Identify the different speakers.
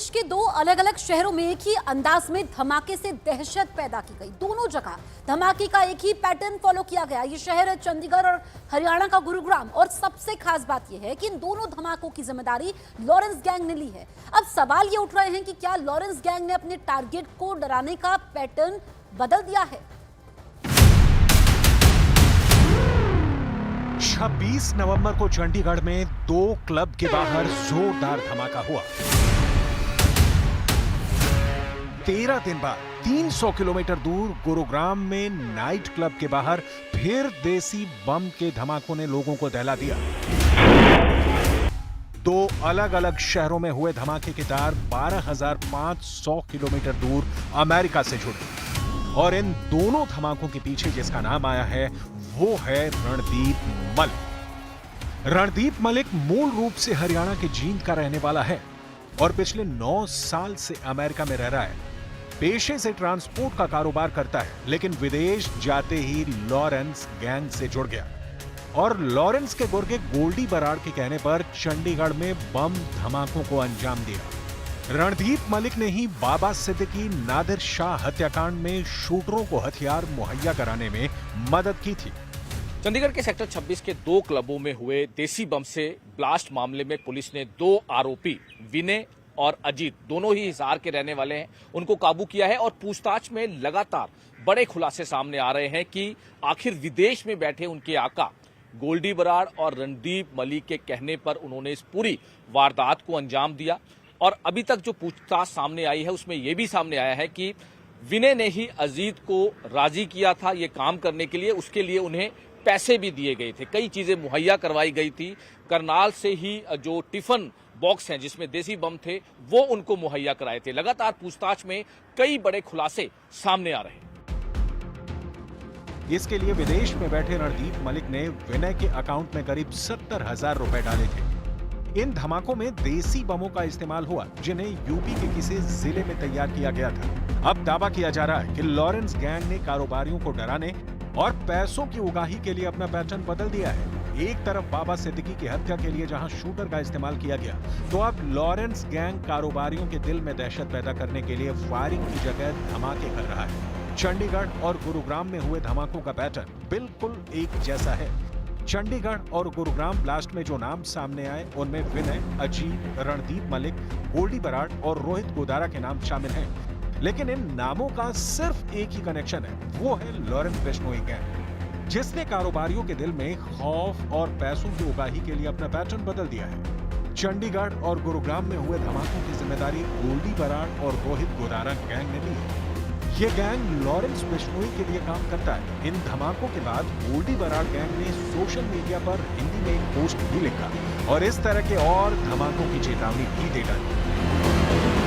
Speaker 1: देश के दो अलग अलग शहरों में एक ही अंदाज में धमाके से दहशत पैदा की गई। दोनों जगह धमाके का एक ही पैटर्न फॉलो किया गया। ये शहर है चंडीगढ़ और हरियाणा का गुरुग्राम। और सबसे खास बात यह है कि इन दोनों धमाकों की जिम्मेदारी लॉरेंस गैंग ने ली है। अब सवाल ये उठ रहे हैं कि क्या लॉरेंस गैंग ने अपने टारगेट को डराने का पैटर्न बदल दिया है।
Speaker 2: 26 नवंबर को चंडीगढ़ में दो क्लब के बाहर जोरदार धमाका हुआ। 13 दिन बाद 300 किलोमीटर दूर गुरुग्राम में नाइट क्लब के बाहर फिर देसी बम के धमाकों ने लोगों को दहला दिया। दो अलग अलग शहरों में हुए धमाके के तार 12,500 किलोमीटर दूर अमेरिका से जुड़े और इन दोनों धमाकों के पीछे जिसका नाम आया है वो है रणदीप मलिक। रणदीप मलिक मूल रूप से हरियाणा के जींद का रहने वाला है और पिछले 9 साल से अमेरिका में रह रहा है। पेशे से ट्रांसपोर्ट का कारोबार करता है, लेकिन विदेश जाते ही लॉरेंस गैंग से जुड़ गया और लॉरेंस के गुर्गे गोल्डी बराड़ के कहने पर चंडीगढ़ में बम धमाकों को अंजाम दिया। रणदीप मलिक ने ही बाबा सिद्दीकी नादिर शाह हत्याकांड में शूटरों को हथियार मुहैया कराने में मदद की थी।
Speaker 3: चंडीगढ़ के सेक्टर 26 के दो क्लबों में हुए देसी बम से ब्लास्ट मामले में पुलिस ने दो आरोपी विनय और अजीत, दोनों ही हिसार के रहने वाले हैं, उनको काबू किया है। और पूछताछ में लगातार बड़े खुलासे सामने आ रहे हैं कि आखिर विदेश में बैठे उनके आका गोल्डी बराड़ और रणदीप मलिक के कहने पर उन्होंने इस पूरी वारदात को अंजाम दिया। और अभी तक जो पूछताछ सामने आई है उसमें यह भी सामने आया है कि विनय ने ही अजीत को राजी किया था ये काम करने के लिए। उसके लिए उन्हें पैसे भी दिए गए थे, कई चीजें मुहैया करवाई गई थी। करनाल से ही जो टिफिन बॉक्स हैं जिसमें देसी बम थे वो उनको मुहैया कराए थे। लगातार पूछताछ में कई बड़े खुलासे सामने आ रहे हैं।
Speaker 2: इसके लिए विदेश में बैठे रणदीप मलिक ने विनय के अकाउंट में करीब 70,000 रुपए डाले थे। इन धमाकों में देसी बमों का इस्तेमाल हुआ जिन्हें यूपी के किसी जिले में तैयार किया गया था। अब दावा किया जा रहा है कि लॉरेंस गैंग ने कारोबारियों को डराने और पैसों की उगाही के लिए अपना पैटर्न बदल दिया है। एक तरफ बाबा सिद्दीकी की हत्या के लिए जहां शूटर का इस्तेमाल किया गया, तो अब लॉरेंस गैंग कारोबारियों के दिल में दहशत पैदा करने के लिए फायरिंग की जगह धमाके कर रहा है। चंडीगढ़ और गुरुग्राम में हुए धमाकों का पैटर्न बिल्कुल एक जैसा है। चंडीगढ़ और गुरुग्राम ब्लास्ट में जो नाम सामने आए उनमें विनय, अजीत, रणदीप मलिक, गोल्डी बराड़ और रोहित गोदारा के नाम शामिल हैं। लेकिन इन नामों का सिर्फ एक ही कनेक्शन है, वो है लॉरेंस बिश्नोई गैंग, जिसने कारोबारियों के दिल में खौफ और पैसों की उगाही के लिए अपना पैटर्न बदल दिया है। चंडीगढ़ और गुरुग्राम में हुए धमाकों की जिम्मेदारी गोल्डी बराड़ और रोहित गोदारा गैंग ने ली है। ये गैंग लॉरेंस बिश्नोई के लिए काम करता है। इन धमाकों के बाद गोल्डी बराड़ गैंग ने सोशल मीडिया पर हिंदी में एक पोस्ट भी लिखा और इस तरह के और धमाकों की चेतावनी भी दे डाली।